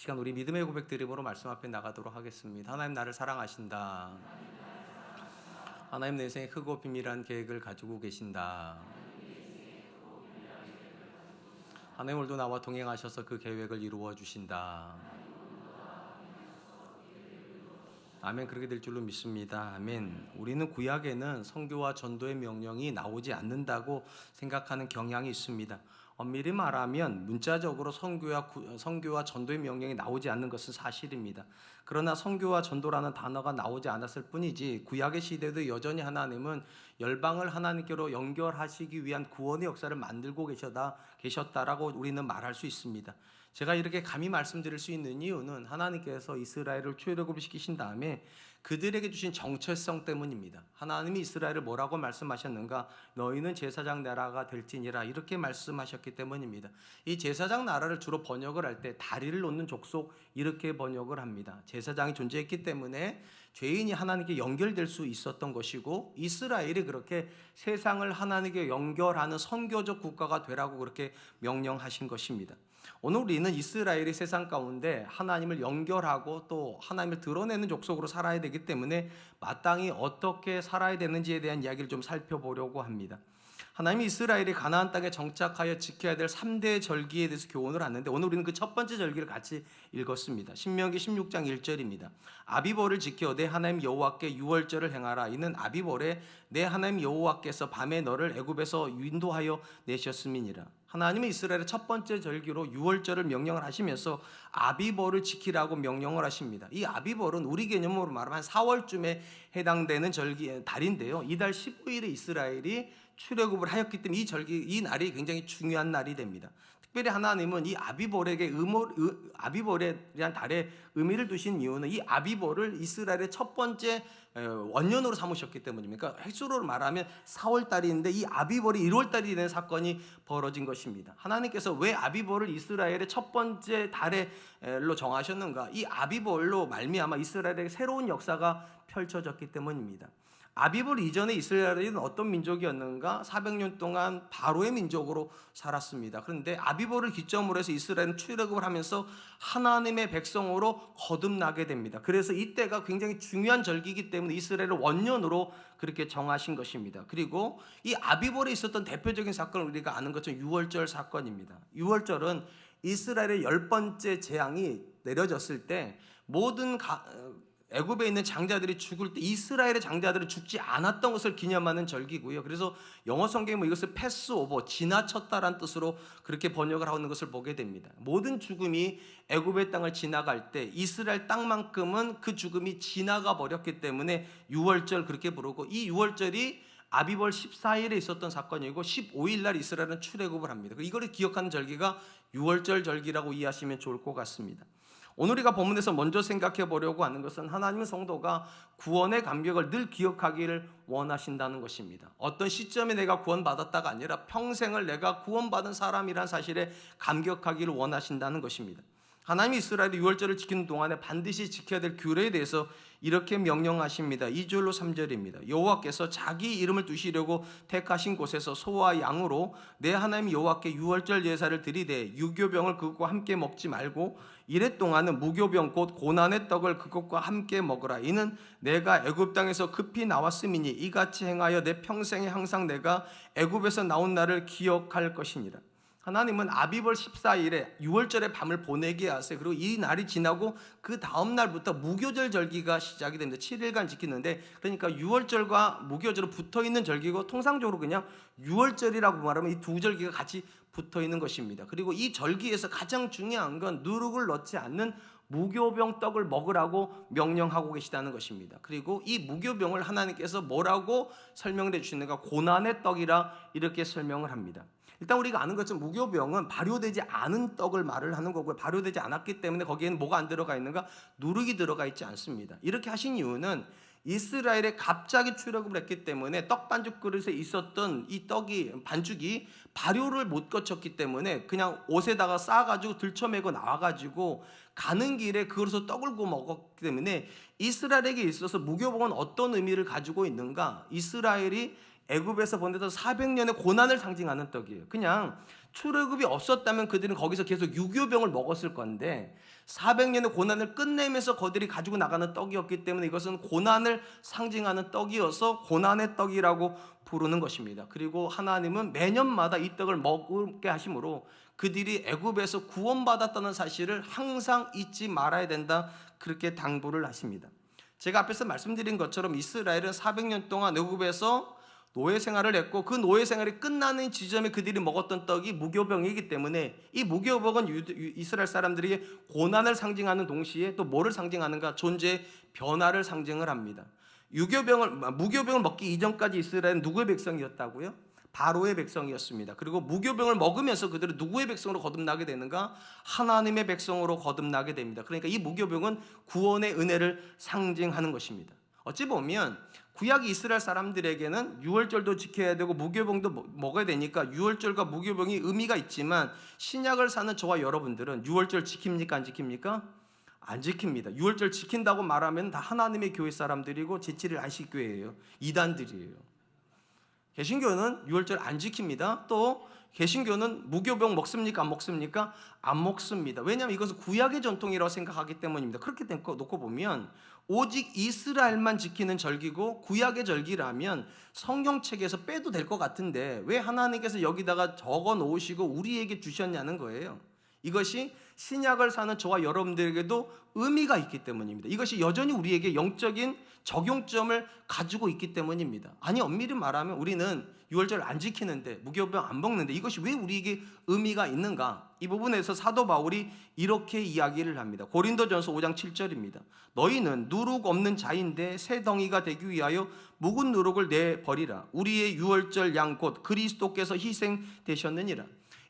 시간 우리 믿음의 고백 드림으로 말씀 앞에 나가도록 하겠습니다. 하나님 나를 사랑하신다. 하나님 내 인생에 크고 비밀한 계획을 가지고 계신다. 하나님 오늘도 나와 동행하셔서 그 계획을 이루어 주신다. 아멘. 그렇게 될 줄로 믿습니다. 아멘. 우리는 구약에는 선교와 전도의 명령이 나오지 않는다고 생각하는 경향이 있습니다. 엄밀히 말하면 문자적으로 선교와 전도의 명령이 나오지 않는 것은 사실입니다. 그러나 선교와 전도라는 단어가 나오지 않았을 뿐이지 구약의 시대도 여전히 하나님은 열방을 하나님께로 연결하시기 위한 구원의 역사를 만들고 계셨다라고 우리는 말할 수 있습니다. 제가 이렇게 감히 말씀드릴 수 있는 이유는 하나님께서 이스라엘을 출애굽시키신 다음에 그들에게 주신 정체성 때문입니다. 하나님이 이스라엘을 뭐라고 말씀하셨는가? 너희는 제사장 나라가 될지니라 이렇게 말씀하셨기 때문입니다. 이 제사장 나라를 주로 번역을 할 때 다리를 놓는 족속 이렇게 번역을 합니다. 제사장이 존재했기 때문에 죄인이 하나님께 연결될 수 있었던 것이고 이스라엘이 그렇게 세상을 하나님께 연결하는 선교적 국가가 되라고 그렇게 명령하신 것입니다. 오늘 우리는 이스라엘이 세상 가운데 하나님을 연결하고 또 하나님을 드러내는 족속으로 살아야 되기 때문에 마땅히 어떻게 살아야 되는지에 대한 이야기를 좀 살펴보려고 합니다. 하나님이 이스라엘이 가나안 땅에 정착하여 지켜야 될 3대 절기에 대해서 교훈을 하는데 오늘 우리는 그 첫 번째 절기를 같이 읽었습니다. 신명기 16장 1절입니다. 아비볼을 지켜 내 하나님 여호와께 유월절을 행하라. 이는 아비볼에 내 하나님 여호와께서 밤에 너를 애굽에서 인도하여 내셨음이니라. 하나님은 이스라엘의 첫 번째 절기로 유월절을 명령을 하시면서 아비볼을 지키라고 명령을 하십니다. 이 아비볼은 우리 개념으로 말하면 한 4월쯤에 해당되는 달인데요. 이달 15일에 이스라엘이 출애굽을 하였기 때문에 이 날이 굉장히 중요한 날이 됩니다. 특별히 하나님은 이 아비볼에 대한 달에 의미를 두신 이유는 이 아비볼을 이스라엘의 첫 번째 원년으로 삼으셨기 때문입니다. 그러니까 횟수로 말하면 4월달인데 이 아비볼이 1월달이 되는 사건이 벌어진 것입니다. 하나님께서 왜 아비볼을 이스라엘의 첫 번째 달로 정하셨는가? 이 아비볼로 말미암아 이스라엘의 새로운 역사가 펼쳐졌기 때문입니다. 아비볼 이전에 이스라엘은 어떤 민족이었는가? 400년 동안 바로의 민족으로 살았습니다. 그런데 아비볼을 기점으로 해서 이스라엘은 출애굽을 하면서 하나님의 백성으로 거듭나게 됩니다. 그래서 이때가 굉장히 중요한 절기이기 때문에 이스라엘을 원년으로 그렇게 정하신 것입니다. 그리고 이 아비볼에 있었던 대표적인 사건을 우리가 아는 것처럼 유월절 사건입니다. 유월절은 이스라엘의 10번째 재앙이 내려졌을 때 모든 애굽에 있는 장자들이 죽을 때 이스라엘의 장자들은 죽지 않았던 것을 기념하는 절기고요. 그래서 영어 성경에 이것을 패스오버, 지나쳤다라는 뜻으로 그렇게 번역을 하고 있는 것을 보게 됩니다. 모든 죽음이 애굽의 땅을 지나갈 때 이스라엘 땅만큼은 그 죽음이 지나가 버렸기 때문에 유월절 그렇게 부르고 이 유월절이 아비볼 14일에 있었던 사건이고 15일 날 이스라엘은 출애굽을 합니다. 이거를 기억하는 절기가 유월절 절기라고 이해하시면 좋을 것 같습니다. 오늘 우리가 본문에서 먼저 생각해 보려고 하는 것은 하나님의 성도가 구원의 감격을 늘 기억하기를 원하신다는 것입니다. 어떤 시점에 내가 구원받았다가 아니라 평생을 내가 구원받은 사람이란 사실에 감격하기를 원하신다는 것입니다. 하나님이 이스라엘이 유월절을 지키는 동안에 반드시 지켜야 될 규례에 대해서 이렇게 명령하십니다. 2절로 3절입니다. 여호와께서 자기 이름을 두시려고 택하신 곳에서 소와 양으로 내 하나님 여호와께 유월절 제사를 드리되 유교병을 그것과 함께 먹지 말고 이래 동안은 무교병 곧 고난의 떡을 그것과 함께 먹으라. 이는 내가 애굽 땅에서 급히 나왔음이니 이같이 행하여 내 평생에 항상 내가 애굽에서 나온 날을 기억할 것이니라. 하나님은 아비볼 14일에 유월절의 밤을 보내게 하세요. 그리고 이 날이 지나고 그 다음 날부터 무교절 절기가 시작이 됩니다. 7일간 지키는데 그러니까 유월절과 무교절은 붙어있는 절기고 통상적으로 그냥 유월절이라고 말하면 이 두 절기가 같이 붙어있는 것입니다. 그리고 이 절기에서 가장 중요한 건 누룩을 넣지 않는 무교병 떡을 먹으라고 명령하고 계시다는 것입니다. 그리고 이 무교병을 하나님께서 뭐라고 설명해 주시는가? 고난의 떡이라 이렇게 설명을 합니다. 일단 우리가 아는 것처럼 무교병은 발효되지 않은 떡을 말을 하는 거고요. 발효되지 않았기 때문에 거기에는 뭐가 안 들어가 있는가? 누룩이 들어가 있지 않습니다. 이렇게 하신 이유는 이스라엘에 갑자기 출애굽을 했기 때문에 떡 반죽 그릇에 있었던 이 반죽이 발효를 못 거쳤기 때문에 그냥 옷에다가 싸가지고 들쳐매고 나와가지고 가는 길에 그릇에서 떡을 구워 먹었기 때문에 이스라엘에게 있어서 무교병은 어떤 의미를 가지고 있는가? 이스라엘이 애굽에서 보내던 400년의 고난을 상징하는 떡이에요. 그냥 출애굽이 없었다면 그들은 거기서 계속 유교병을 먹었을 건데 400년의 고난을 끝내면서 그들이 가지고 나가는 떡이었기 때문에 이것은 고난을 상징하는 떡이어서 고난의 떡이라고 부르는 것입니다. 그리고 하나님은 매년마다 이 떡을 먹게 하심으로 그들이 애굽에서 구원받았다는 사실을 항상 잊지 말아야 된다, 그렇게 당부를 하십니다. 제가 앞에서 말씀드린 것처럼 이스라엘은 400년 동안 애굽에서 노예 생활을 했고 그 노예 생활이 끝나는 지점에 그들이 먹었던 떡이 무교병이기 때문에 이 무교병은 이스라엘 사람들이 고난을 상징하는 동시에 또 뭐를 상징하는가? 존재의 변화를 상징을 합니다. 무교병을 먹기 이전까지 이스라엘은 누구의 백성이었다고요? 바로의 백성이었습니다. 그리고 무교병을 먹으면서 그들은 누구의 백성으로 거듭나게 되는가? 하나님의 백성으로 거듭나게 됩니다. 그러니까 이 무교병은 구원의 은혜를 상징하는 것입니다. 어찌 보면 구약 이스라엘 사람들에게는 유월절도 지켜야 되고 무교병도 먹어야 되니까 유월절과 무교병이 의미가 있지만 신약을 사는 저와 여러분들은 유월절 지킵니까? 안 지킵니까? 안 지킵니다. 유월절 지킨다고 말하면 다 하나님의 교회 사람들이고 제7일 안식교회예요. 이단들이에요. 개신교는 유월절 안 지킵니다. 또 개신교는 무교병 먹습니까? 안 먹습니까? 안 먹습니다. 왜냐하면 이것은 구약의 전통이라고 생각하기 때문입니다. 그렇게 놓고 보면 오직 이스라엘만 지키는 절기고 구약의 절기라면 성경책에서 빼도 될 것 같은데 왜 하나님께서 여기다가 적어 놓으시고 우리에게 주셨냐는 거예요. 이것이 신약을 사는 저와 여러분들에게도 의미가 있기 때문입니다. 이것이 여전히 우리에게 영적인 적용점을 가지고 있기 때문입니다. 아니 엄밀히 말하면 우리는 유월절 안 지키는데 무교병 안 먹는데 이것이 왜 우리에게 의미가 있는가? 이 부분에서 사도 바울이 이렇게 이야기를 합니다. 고린도전서 5장 7절입니다. 너희는 누룩 없는 자인데 새 덩이가 되기 위하여 묵은 누룩을 내버리라. 우리의 유월절 양 곧 그리스도께서 희생되셨느니라.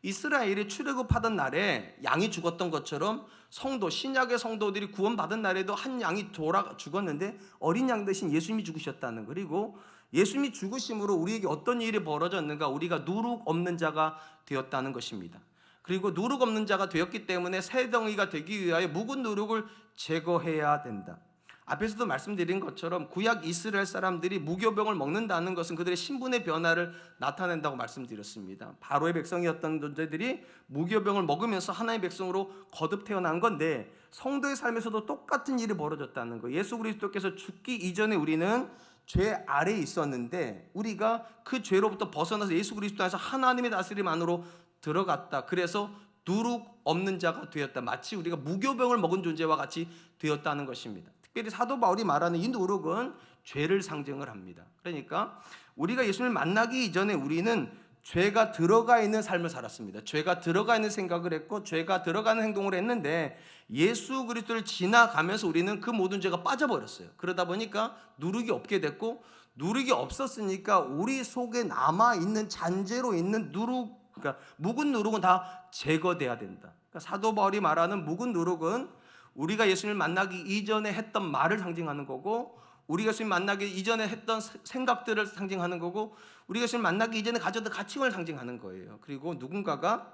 이스라엘이 출애굽하던 날에 양이 죽었던 것처럼 신약의 성도들이 구원받은 날에도 한 양이 죽었는데 어린 양 대신 예수님이 죽으셨다는, 그리고 예수님이 죽으심으로 우리에게 어떤 일이 벌어졌는가? 우리가 누룩 없는 자가 되었다는 것입니다. 그리고 누룩 없는 자가 되었기 때문에 새 덩이가 되기 위하여 묵은 누룩을 제거해야 된다. 앞에서도 말씀드린 것처럼 구약 이스라엘 사람들이 무교병을 먹는다는 것은 그들의 신분의 변화를 나타낸다고 말씀드렸습니다. 바로의 백성이었던 존재들이 무교병을 먹으면서 하나님의 백성으로 거듭 태어난 건데 성도의 삶에서도 똑같은 일이 벌어졌다는 거예요. 예수 그리스도께서 죽기 이전에 우리는 죄 아래에 있었는데 우리가 그 죄로부터 벗어나서 예수 그리스도 안에서 하나님의 다스림 안으로 들어갔다. 그래서 누룩 없는 자가 되었다. 마치 우리가 무교병을 먹은 존재와 같이 되었다는 것입니다. 특별히 사도 바울이 말하는 이 누룩은 죄를 상징을 합니다. 그러니까 우리가 예수님을 만나기 이전에 우리는 죄가 들어가 있는 삶을 살았습니다. 죄가 들어가 있는 생각을 했고 죄가 들어가는 행동을 했는데 예수 그리스도를 지나가면서 우리는 그 모든 죄가 빠져버렸어요. 그러다 보니까 누룩이 없게 됐고 누룩이 없었으니까 우리 속에 남아있는 잔재로 있는 그러니까 묵은 누룩은 다 제거돼야 된다. 그러니까 사도 바울이 말하는 묵은 누룩은 우리가 예수님을 만나기 이전에 했던 말을 상징하는 거고 우리가 예수님 만나기 이전에 했던 생각들을 상징하는 거고 우리가 예수님 만나기 이전에 가졌던 가치관을 상징하는 거예요. 그리고 누군가가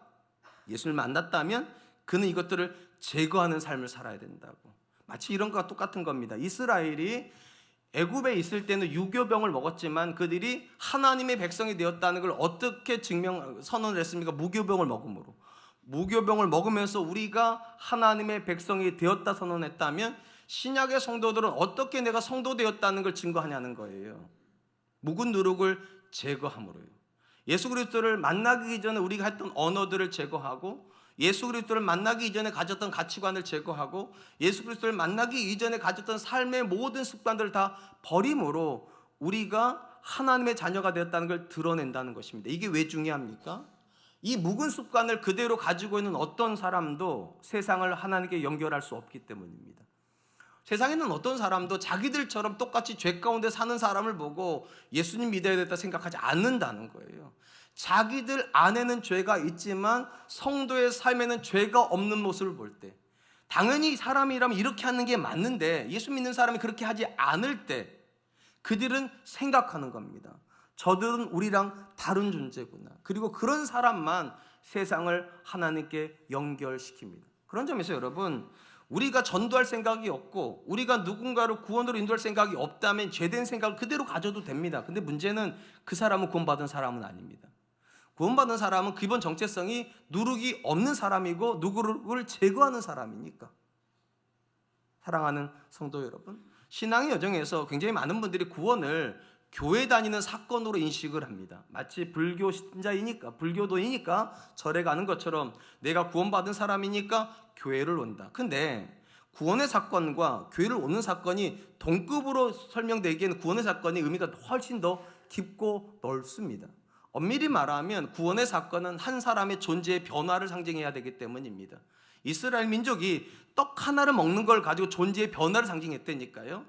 예수님을 만났다면 그는 이것들을 제거하는 삶을 살아야 된다고. 마치 이런 것과 똑같은 겁니다. 이스라엘이 애굽에 있을 때는 유교병을 먹었지만 그들이 하나님의 백성이 되었다는 걸 어떻게 선언을 했습니까? 무교병을 먹음으로. 무교병을 먹으면서 우리가 하나님의 백성이 되었다 선언했다면 신약의 성도들은 어떻게 내가 성도 되었다는 걸 증거하냐는 거예요. 묵은 누룩을 제거함으로요. 예수 그리스도를 만나기 이전에 우리가 했던 언어들을 제거하고 예수 그리스도를 만나기 이전에 가졌던 가치관을 제거하고 예수 그리스도를 만나기 이전에 가졌던 삶의 모든 습관들을 다 버림으로 우리가 하나님의 자녀가 되었다는 걸 드러낸다는 것입니다. 이게 왜 중요합니까? 이 묵은 습관을 그대로 가지고 있는 어떤 사람도 세상을 하나님께 연결할 수 없기 때문입니다. 세상에는 어떤 사람도 자기들처럼 똑같이 죄 가운데 사는 사람을 보고 예수님 믿어야 되겠다 생각하지 않는다는 거예요. 자기들 안에는 죄가 있지만 성도의 삶에는 죄가 없는 모습을 볼 때, 당연히 사람이라면 이렇게 하는 게 맞는데 예수 믿는 사람이 그렇게 하지 않을 때 그들은 생각하는 겁니다. 저들은 우리랑 다른 존재구나. 그리고 그런 사람만 세상을 하나님께 연결시킵니다. 그런 점에서 여러분, 우리가 전도할 생각이 없고 우리가 누군가를 구원으로 인도할 생각이 없다면 죄된 생각을 그대로 가져도 됩니다. 근데 문제는 그 사람은 구원받은 사람은 아닙니다. 구원받은 사람은 기본 정체성이 누룩이 없는 사람이고 누구를 제거하는 사람이니까. 사랑하는 성도 여러분, 신앙의 여정에서 굉장히 많은 분들이 구원을 교회 다니는 사건으로 인식을 합니다. 마치 불교 신자이니까, 불교도이니까 절에 가는 것처럼 내가 구원받은 사람이니까 교회를 온다. 근데 구원의 사건과 교회를 오는 사건이 동급으로 설명되기에는 구원의 사건의 의미가 훨씬 더 깊고 넓습니다. 엄밀히 말하면 구원의 사건은 한 사람의 존재의 변화를 상징해야 되기 때문입니다. 이스라엘 민족이 떡 하나를 먹는 걸 가지고 존재의 변화를 상징했다니까요.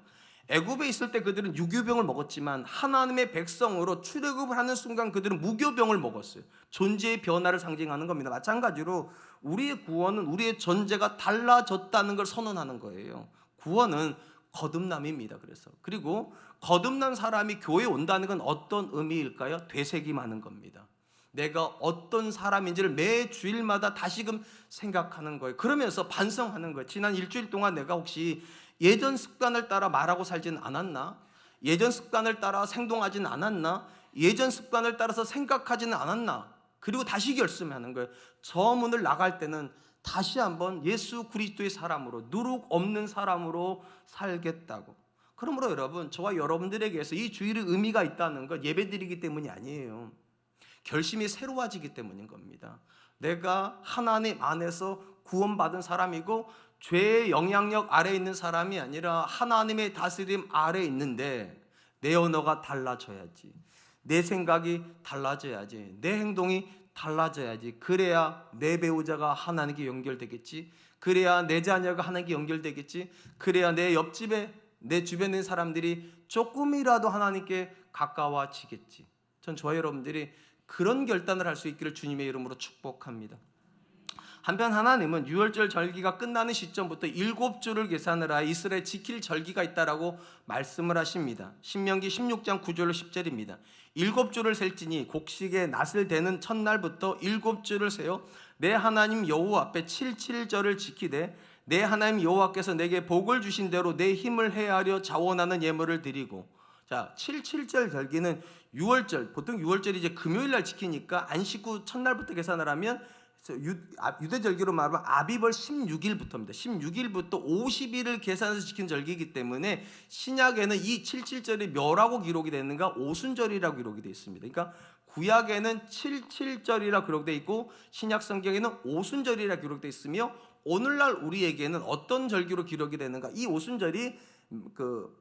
애굽에 있을 때 그들은 유교병을 먹었지만 하나님의 백성으로 출애굽을 하는 순간 그들은 무교병을 먹었어요. 존재의 변화를 상징하는 겁니다. 마찬가지로 우리의 구원은 우리의 존재가 달라졌다는 걸 선언하는 거예요. 구원은 거듭남입니다. 그리고 거듭난 사람이 교회에 온다는 건 어떤 의미일까요? 되새김하는 겁니다. 내가 어떤 사람인지를 매 주일마다 다시금 생각하는 거예요. 그러면서 반성하는 거예요. 지난 일주일 동안 내가 혹시 예전 습관을 따라 말하고 살지는 않았나? 예전 습관을 따라 행동하지는 않았나? 예전 습관을 따라서 생각하지는 않았나? 그리고 다시 결심하는 거예요. 저 문을 나갈 때는 다시 한번 예수 그리스도의 사람으로, 누룩 없는 사람으로 살겠다고. 그러므로 여러분, 저와 여러분들에게서 이 주일의 의미가 있다는 건 예배드리기 때문이 아니에요. 결심이 새로워지기 때문인 겁니다. 내가 하나님 안에서 구원받은 사람이고 죄의 영향력 아래에 있는 사람이 아니라 하나님의 다스림 아래에 있는데 내 언어가 달라져야지, 내 생각이 달라져야지, 내 행동이 달라져야지. 그래야 내 배우자가 하나님께 연결되겠지, 그래야 내 자녀가 하나님께 연결되겠지, 그래야 내 옆집에 내 주변에 있는 사람들이 조금이라도 하나님께 가까워지겠지. 전 저와 여러분들이 그런 결단을 할 수 있기를 주님의 이름으로 축복합니다. 한편 하나님은 유월절 절기가 끝나는 시점부터 7주를 계산을 하여 이스라엘 지킬 절기가 있다라고 말씀을 하십니다. 신명기 16장 9절 10절입니다. 7주를 셀지니 곡식의 낫을 대는 첫날부터 7주를 세어 내 하나님 여호와 앞에 77절을 지키되 내 하나님 여호와께서 내게 복을 주신 대로 내 힘을 헤아려 자원하는 예물을 드리고. 자, 77절 절기는 유월절, 보통 유월절이 이제 금요일 날 지키니까 안식 후 첫날부터 계산을 하면 유대절기로 말하면 아비벌 16일부터입니다. 16일부터 50일을 계산해서 지킨 절기이기 때문에 신약에는 이 77절이 뭐라고 기록이 되는가? 오순절이라고 기록이 되어 있습니다. 그러니까 구약에는 77절이라고 기록되어 있고 신약 성경에는 오순절이라고 기록되어 있으며 오늘날 우리에게는 어떤 절기로 기록이 되는가? 이 오순절이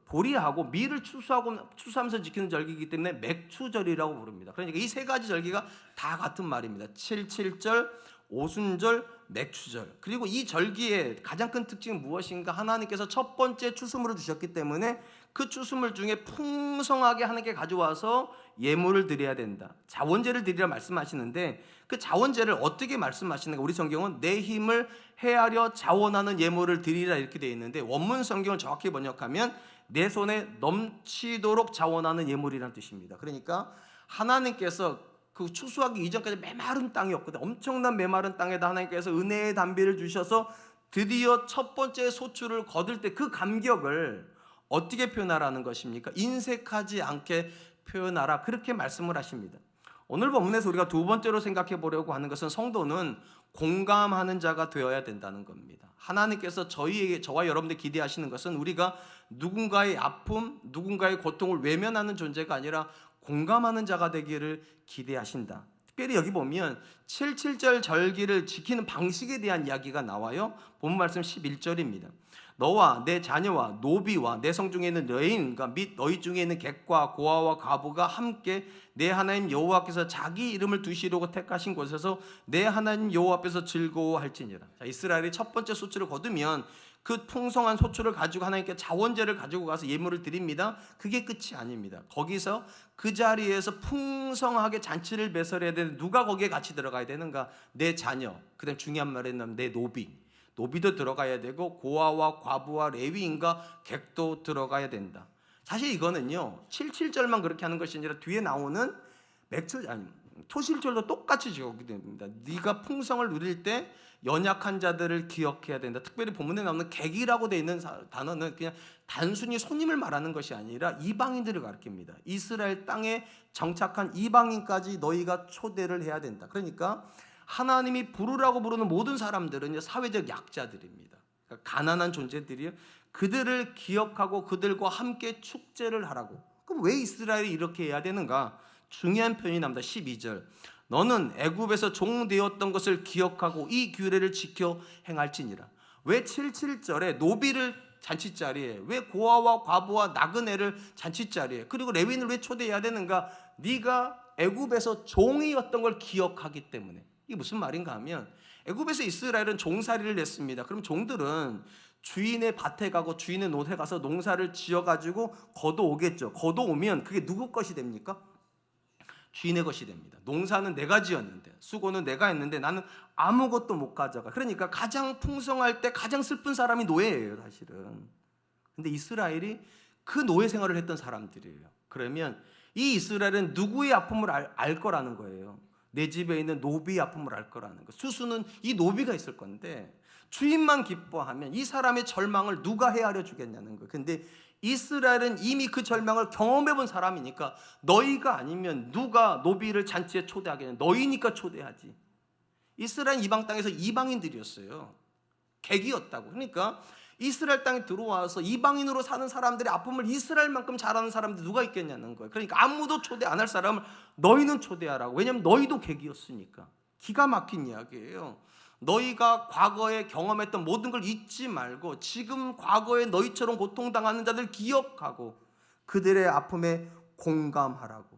보리하고 밀을 추수하면서 지키는 절기이기 때문에 맥추절이라고 부릅니다. 그러니까 이 세 가지 절기가 다 같은 말입니다. 77절, 오순절, 맥추절. 그리고 이 절기의 가장 큰 특징은 무엇인가? 하나님께서 첫 번째 추수물을 주셨기 때문에 그 추수물 중에 풍성하게 하나님께 가져와서 예물을 드려야 된다. 자원제를 드리라 말씀하시는데 그 자원제를 어떻게 말씀하시는가? 우리 성경은 내 힘을 헤아려 자원하는 예물을 드리라 이렇게 되어 있는데 원문 성경을 정확히 번역하면 내 손에 넘치도록 자원하는 예물이라는 뜻입니다. 그러니까 하나님께서 그 추수하기 이전까지 메마른 땅이었거든요. 엄청난 메마른 땅에다 하나님께서 은혜의 담비를 주셔서 드디어 첫 번째 소출을 거둘 때 그 감격을 어떻게 표현하라는 것입니까? 인색하지 않게 표현하라, 그렇게 말씀을 하십니다. 오늘 본문에서 우리가 두 번째로 생각해 보려고 하는 것은 성도는 공감하는 자가 되어야 된다는 겁니다. 하나님께서 저와 여러분들 기대하시는 것은 우리가 누군가의 아픔, 누군가의 고통을 외면하는 존재가 아니라 공감하는 자가 되기를 기대하신다. 특별히 여기 보면 77절 절기를 지키는 방식에 대한 이야기가 나와요. 본문 말씀 11절입니다. 너와 내 자녀와 노비와 내 성 중에 있는 여인과 및 너희 중에 있는 객과 고아와 과부가 함께 내 하나님 여호와께서 자기 이름을 두시려고 택하신 곳에서 내 하나님 여호와 앞에서 즐거워할지니라. 자, 이스라엘이 첫 번째 소출을 거두면 그 풍성한 소출을 가지고 하나님께 자원제를 가지고 가서 예물을 드립니다. 그게 끝이 아닙니다. 거기서 그 자리에서 풍성하게 잔치를 배설해야 되는데 누가 거기에 같이 들어가야 되는가? 내 자녀, 그다음 중요한 말은 내 노비도 들어가야 되고 고아와 과부와 레위인과 객도 들어가야 된다. 사실 이거는요 77절만 그렇게 하는 것이 아니라 뒤에 나오는 토실절도 똑같이 적용이 됩니다. 네가 풍성을 누릴 때 연약한 자들을 기억해야 된다. 특별히 본문에 나오는 객이라고 되어 있는 단어는 그냥 단순히 손님을 말하는 것이 아니라 이방인들을 가리킵니다. 이스라엘 땅에 정착한 이방인까지 너희가 초대를 해야 된다. 그러니까 하나님이 부르라고 부르는 모든 사람들은 사회적 약자들입니다. 그러니까 가난한 존재들이요. 그들을 기억하고 그들과 함께 축제를 하라고. 그럼 왜 이스라엘이 이렇게 해야 되는가? 중요한 표현이 나옵니다. 12절. 너는 애굽에서 종되었던 것을 기억하고 이 규례를 지켜 행할지니라. 왜 77절에 노비를 잔치자리에, 왜 고아와 과부와 나그네를 잔치자리에, 그리고 레위인을 왜 초대해야 되는가? 네가 애굽에서 종이었던 걸 기억하기 때문에. 이게 무슨 말인가 하면 애굽에서 이스라엘은 종살이를 냈습니다. 그럼 종들은 주인의 밭에 가고 주인의 노에 가서 농사를 지어가지고 걷어오겠죠. 걷어오면 그게 누구 것이 됩니까? 주인의 것이 됩니다. 농사는 내가 지었는데, 수고는 내가 했는데 나는 아무것도 못 가져가. 그러니까 가장 풍성할 때 가장 슬픈 사람이 노예예요, 사실은. 근데 이스라엘이 그 노예 생활을 했던 사람들이에요. 그러면 이 이스라엘은 누구의 아픔을 알 거라는 거예요. 내 집에 있는 노비의 아픔을 알 거라는 거. 수수는 이 노비가 있을 건데 주인만 기뻐하면 이 사람의 절망을 누가 헤아려 주겠냐는 거예요. 근데 이스라엘은 이미 그 절망을 경험해 본 사람이니까 너희가 아니면 누가 노비를 잔치에 초대하겠냐. 너희니까 초대하지. 이스라엘 이방 땅에서 이방인들이었어요. 객이었다고. 그러니까 이스라엘 땅에 들어와서 이방인으로 사는 사람들의 아픔을 이스라엘만큼 잘하는 사람들 누가 있겠냐는 거예요. 그러니까 아무도 초대 안 할 사람을 너희는 초대하라고. 왜냐하면 너희도 객이었으니까. 기가 막힌 이야기예요. 너희가 과거에 경험했던 모든 걸 잊지 말고 지금 과거에 너희처럼 고통당하는 자들 기억하고 그들의 아픔에 공감하라고.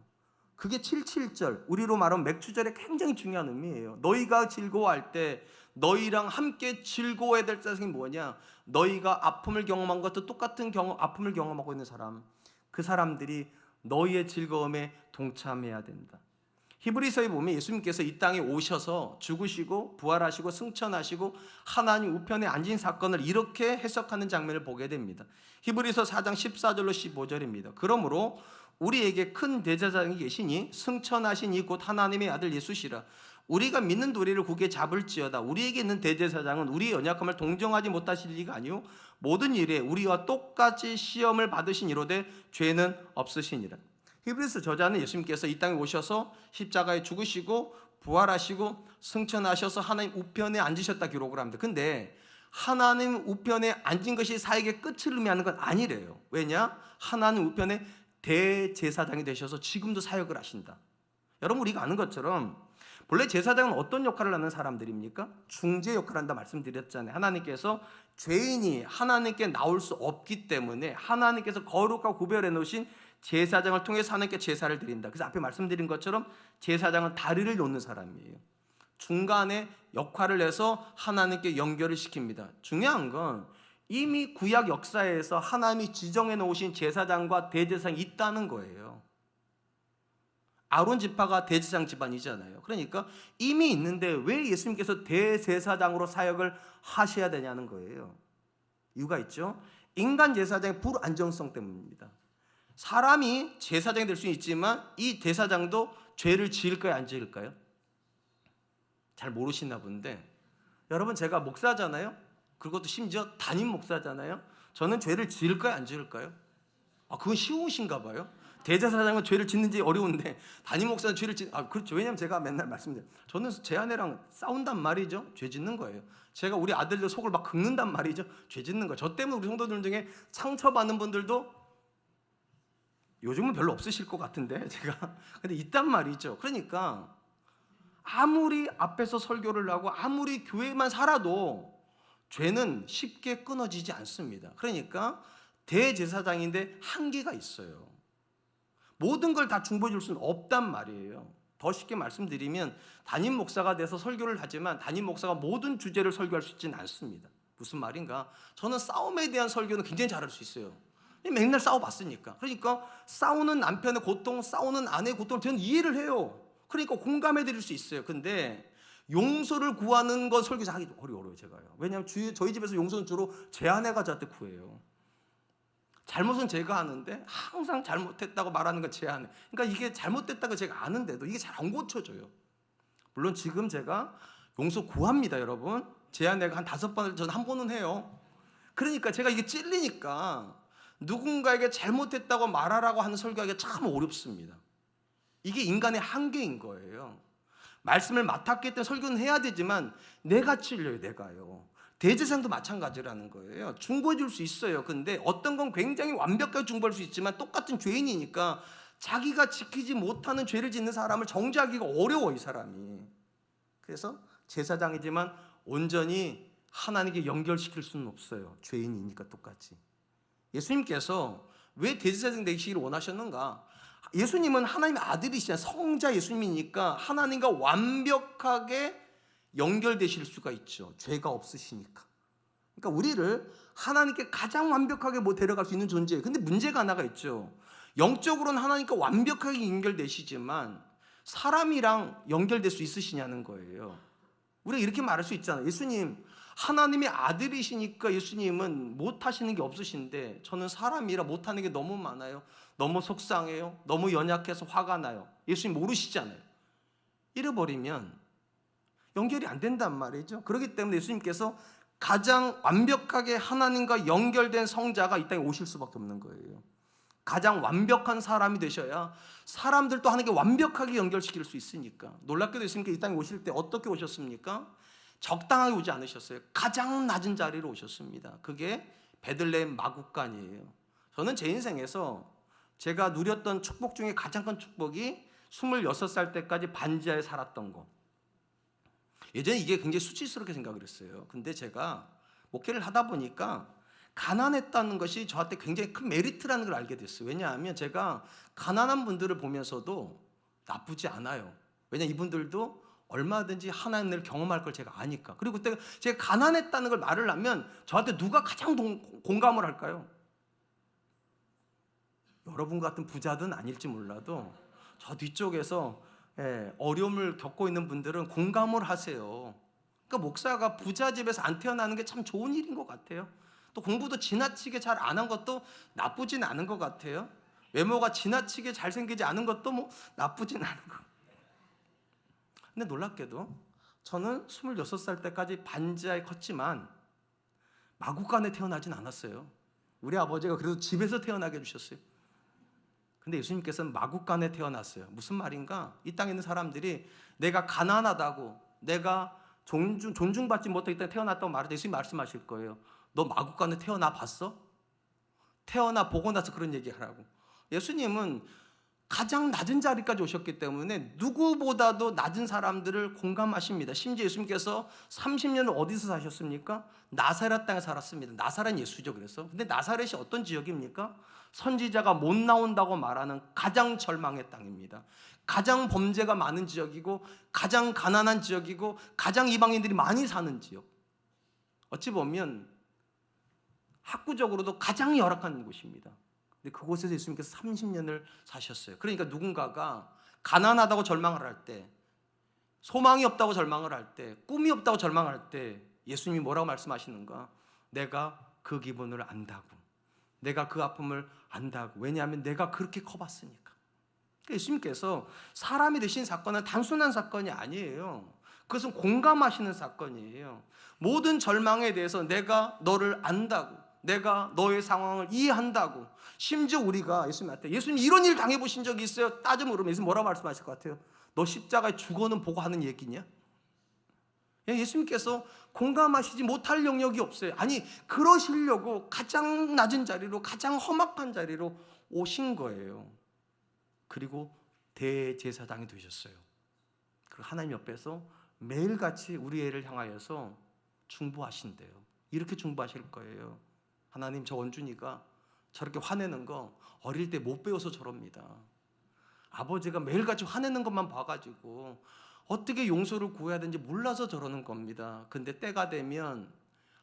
그게 77절, 우리로 말하면 맥주절에 굉장히 중요한 의미예요. 너희가 즐거워할 때 너희랑 함께 즐거워해야 될 사람이 뭐냐? 너희가 아픔을 경험한 것도 똑같은 아픔을 경험하고 있는 사람, 그 사람들이 너희의 즐거움에 동참해야 된다. 히브리서에 보면 예수님께서 이 땅에 오셔서 죽으시고 부활하시고 승천하시고 하나님 우편에 앉은 사건을 이렇게 해석하는 장면을 보게 됩니다. 히브리서 4장 14절로 15절입니다. 그러므로 우리에게 큰 대제사장이 계시니 승천하신 이 곧 하나님의 아들 예수시라. 우리가 믿는 도리를 굳게 잡을지어다. 우리에게 있는 대제사장은 우리의 연약함을 동정하지 못하실 리가 아니요 모든 일에 우리와 똑같이 시험을 받으신 이로되 죄는 없으시니라. 히브리서 저자는 예수님께서 이 땅에 오셔서 십자가에 죽으시고 부활하시고 승천하셔서 하나님 우편에 앉으셨다 기록을 합니다. 근데 하나님 우편에 앉은 것이 사역의 끝을 의미하는 건 아니래요. 왜냐? 하나님 우편에 대제사장이 되셔서 지금도 사역을 하신다. 여러분, 우리가 아는 것처럼 본래 제사장은 어떤 역할을 하는 사람들입니까? 중재 역할을 한다 말씀드렸잖아요. 하나님께서 죄인이 하나님께 나올 수 없기 때문에 하나님께서 거룩하고 구별해 놓으신 제사장을 통해서 하나님께 제사를 드린다. 그래서 앞에 말씀드린 것처럼 제사장은 다리를 놓는 사람이에요. 중간에 역할을 해서 하나님께 연결을 시킵니다. 중요한 건 이미 구약 역사에서 하나님이 지정해 놓으신 제사장과 대제사장이 있다는 거예요. 아론 지파가 대제사장 집안이잖아요. 그러니까 이미 있는데 왜 예수님께서 대제사장으로 사역을 하셔야 되냐는 거예요. 이유가 있죠. 인간 제사장의 불안정성 때문입니다. 사람이 제사장이 될 수는 있지만 이 대사장도 죄를 지을까요, 안 지을까요? 잘 모르시나 본데, 여러분, 제가 목사잖아요. 그것도 심지어 담임 목사잖아요. 저는 죄를 지을까요, 안 지을까요? 그건 쉬우신가 봐요. 대제사장은 죄를 짓는지 어려운데 담임 목사는 죄를 그렇죠. 왜냐하면 제가 맨날 말씀드려요. 저는 제 아내랑 싸운단 말이죠. 죄 짓는 거예요. 제가 우리 아들들 속을 막 긁는단 말이죠. 죄 짓는 거예요. 저 때문에 우리 성도들 중에 상처받는 분들도 요즘은 별로 없으실 것 같은데 제가 근데 있단 말이죠. 그러니까 아무리 앞에서 설교를 하고 아무리 교회만 살아도 죄는 쉽게 끊어지지 않습니다. 그러니까 대제사장인데 한계가 있어요. 모든 걸 다 중보해 줄 수는 없단 말이에요. 더 쉽게 말씀드리면 담임 목사가 돼서 설교를 하지만 담임 목사가 모든 주제를 설교할 수 있지는 않습니다. 무슨 말인가? 저는 싸움에 대한 설교는 굉장히 잘할 수 있어요. 맨날 싸워봤으니까. 그러니까 싸우는 남편의 고통, 싸우는 아내의 고통을 저는 이해를 해요. 그러니까 공감해 드릴 수 있어요. 근데 용서를 구하는 건 설교하기 어려워요, 제가요. 왜냐하면 저희 집에서 용서는 주로 제 아내가 저한테 구해요. 잘못은 제가 하는데 항상 잘못했다고 말하는 건 제 안에. 그러니까 이게 잘못됐다고 제가 아는데도 이게 잘 안 고쳐져요. 물론 지금 제가 용서 구합니다, 여러분. 제 아내가 한 5번을 전 한 번은 해요. 그러니까 제가 이게 찔리니까 누군가에게 잘못했다고 말하라고 하는 설교하기가 참 어렵습니다. 이게 인간의 한계인 거예요. 말씀을 맡았기 때문에 설교는 해야 되지만 내가 찔려요, 내가요. 대제사장도 마찬가지라는 거예요. 중보해 줄 수 있어요. 근데 어떤 건 굉장히 완벽하게 중보할 수 있지만 똑같은 죄인이니까 자기가 지키지 못하는 죄를 짓는 사람을 정죄하기가 어려워, 이 사람이. 그래서 제사장이지만 온전히 하나님께 연결시킬 수는 없어요. 죄인이니까 똑같이. 예수님께서 왜 대제사장 되시기를 원하셨는가? 예수님은 하나님의 아들이시잖아요. 성자 예수님이니까 하나님과 완벽하게 연결되실 수가 있죠. 죄가 없으시니까. 그러니까 우리를 하나님께 가장 완벽하게 데려갈 수 있는 존재예요. 근데 문제가 하나가 있죠. 영적으로는 하나님과 완벽하게 연결되시지만 사람이랑 연결될 수 있으시냐는 거예요. 우리가 이렇게 말할 수 있잖아요. 예수님, 하나님의 아들이시니까 예수님은 못하시는 게 없으신데 저는 사람이라 못하는 게 너무 많아요. 너무 속상해요. 너무 연약해서 화가 나요. 예수님 모르시잖아요. 이래버리면 연결이 안 된단 말이죠. 그렇기 때문에 예수님께서 가장 완벽하게 하나님과 연결된 성자가 이 땅에 오실 수밖에 없는 거예요. 가장 완벽한 사람이 되셔야 사람들도 하나님께 완벽하게 연결시킬 수 있으니까. 놀랍게도 예수님께서 이 땅에 오실 때 어떻게 오셨습니까? 적당하게 오지 않으셨어요. 가장 낮은 자리로 오셨습니다. 그게 베들레헴 마구간이에요. 저는 제 인생에서 제가 누렸던 축복 중에 가장 큰 축복이 26살 때까지 반지하에 살았던 거. 예전에 이게 굉장히 수치스럽게 생각을 했어요. 근데 제가 목회를 하다 보니까 가난했다는 것이 저한테 굉장히 큰 메리트라는 걸 알게 됐어요. 왜냐하면 제가 가난한 분들을 보면서도 나쁘지 않아요. 왜냐하면 이분들도 얼마든지 하나님을 경험할 걸 제가 아니까. 그리고 그때 제가 가난했다는 걸 말을 하면 저한테 누가 가장 공감을 할까요? 여러분 같은 부자든 아닐지 몰라도 저 뒤쪽에서 어려움을 겪고 있는 분들은 공감을 하세요. 그러니까 목사가 부자 집에서 안 태어나는 게 참 좋은 일인 것 같아요. 또 공부도 지나치게 잘 안 한 것도 나쁘진 않은 것 같아요. 외모가 지나치게 잘생기지 않은 것도 뭐 나쁘진 않은 것. 근데 놀랍게도 저는 26살 때까지 반지하에 컸지만 마구간에 태어나진 않았어요. 우리 아버지가 그래도 집에서 태어나게 해주셨어요. 근데 예수님께서는 마구간에 태어났어요. 무슨 말인가? 이 땅에 있는 사람들이 내가 가난하다고, 내가 존중받지 못하기 때문에 태어났다고 말할 때 예수님이 말씀하실 거예요. 너 마구간에 태어나 봤어? 태어나 보고 나서 그런 얘기하라고. 예수님은 가장 낮은 자리까지 오셨기 때문에 누구보다도 낮은 사람들을 공감하십니다. 심지어 예수님께서 30년을 어디서 사셨습니까? 나사렛 땅에 살았습니다. 나사렛 예수죠. 그래서 근데 나사렛이 어떤 지역입니까? 선지자가 못 나온다고 말하는 가장 절망의 땅입니다. 가장 범죄가 많은 지역이고 가장 가난한 지역이고 가장 이방인들이 많이 사는 지역. 어찌 보면 학구적으로도 가장 열악한 곳입니다. 근데 그곳에서 예수님께서 30년을 사셨어요. 그러니까 누군가가 가난하다고 절망을 할 때, 소망이 없다고 절망을 할 때, 꿈이 없다고 절망할 때 예수님이 뭐라고 말씀하시는가? 내가 그 기분을 안다고. 내가 그 아픔을 안다고. 왜냐하면 내가 그렇게 커봤으니까. 그러니까 예수님께서 사람이 되신 사건은 단순한 사건이 아니에요. 그것은 공감하시는 사건이에요. 모든 절망에 대해서 내가 너를 안다고, 내가 너의 상황을 이해한다고. 심지어 우리가 예수님한테 예수님 이런 일 당해보신 적이 있어요? 따져 물으면 예수님 뭐라고 말씀하실 것 같아요? 너 십자가에 죽어는 보고 하는 얘기냐? 예수님께서 공감하시지 못할 영역이 없어요. 아니 그러시려고 가장 낮은 자리로, 가장 험악한 자리로 오신 거예요. 그리고 대제사장이 되셨어요. 그리고 하나님 옆에서 매일같이 우리 애를 향하여서 중보하신대요. 이렇게 중보하실 거예요. 하나님, 저 원준이가 저렇게 화내는 거 어릴 때 못 배워서 저럽니다. 아버지가 매일같이 화내는 것만 봐가지고 어떻게 용서를 구해야 되는지 몰라서 저러는 겁니다. 근데 때가 되면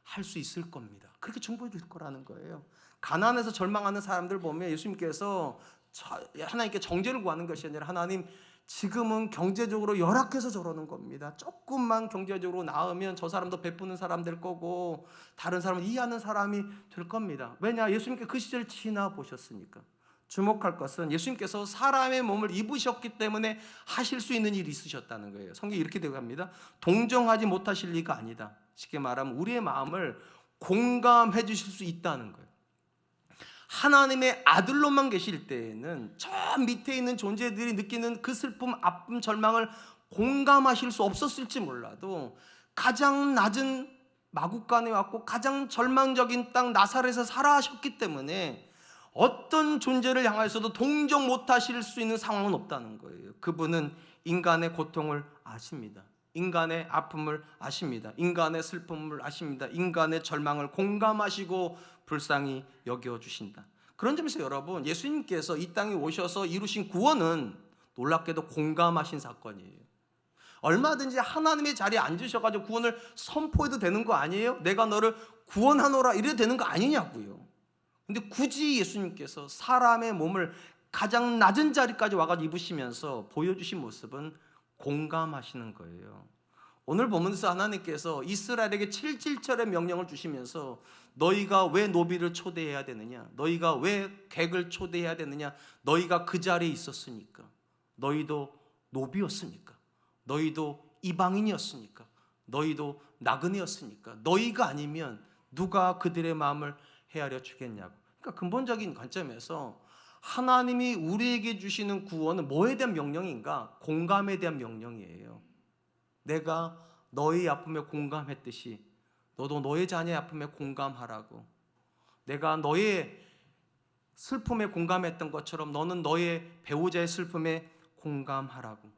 할 수 있을 겁니다. 그렇게 중보해 줄 거라는 거예요. 가난해서 절망하는 사람들 보면 예수님께서 하나님께 정죄를 구하는 것이 아니라 하나님, 지금은 경제적으로 열악해서 저러는 겁니다. 조금만 경제적으로 나으면 저 사람도 베푸는 사람 될 거고 다른 사람을 이해하는 사람이 될 겁니다. 왜냐? 예수님께 그 시절 지나보셨으니까. 주목할 것은 예수님께서 사람의 몸을 입으셨기 때문에 하실 수 있는 일이 있으셨다는 거예요. 성경이 이렇게 되어 갑니다. 동정하지 못하실 리가 아니다. 쉽게 말하면 우리의 마음을 공감해 주실 수 있다는 거예요. 하나님의 아들로만 계실 때에는 저 밑에 있는 존재들이 느끼는 그 슬픔, 아픔, 절망을 공감하실 수 없었을지 몰라도 가장 낮은 마국간에 왔고 가장 절망적인 땅 나사렛에서 살아하셨기 때문에 어떤 존재를 향해서도 동정 못하실 수 있는 상황은 없다는 거예요. 그분은 인간의 고통을 아십니다. 인간의 아픔을 아십니다. 인간의 슬픔을 아십니다. 인간의 절망을 공감하시고 불쌍히 여겨주신다. 그런 점에서 여러분, 예수님께서 이 땅에 오셔서 이루신 구원은 놀랍게도 공감하신 사건이에요. 얼마든지 하나님의 자리에 앉으셔가지고 구원을 선포해도 되는 거 아니에요? 내가 너를 구원하노라 이래도 되는 거 아니냐고요. 근데 굳이 예수님께서 사람의 몸을 가장 낮은 자리까지 와가지고 입으시면서 보여주신 모습은 공감하시는 거예요. 오늘 본문에서 하나님께서 이스라엘에게 7.7절의 명령을 주시면서 너희가 왜 노비를 초대해야 되느냐? 너희가 왜 객을 초대해야 되느냐? 너희가 그 자리에 있었으니까. 너희도 노비였으니까. 너희도 이방인이었으니까. 너희도 나그네였으니까. 너희가 아니면 누가 그들의 마음을 헤아려 주겠냐고. 그러니까 근본적인 관점에서 하나님이 우리에게 주시는 구원은 뭐에 대한 명령인가? 공감에 대한 명령이에요. 내가 너의 아픔에 공감했듯이 너도 너의 자녀의 아픔에 공감하라고. 내가 너의 슬픔에 공감했던 것처럼 너는 너의 배우자의 슬픔에 공감하라고.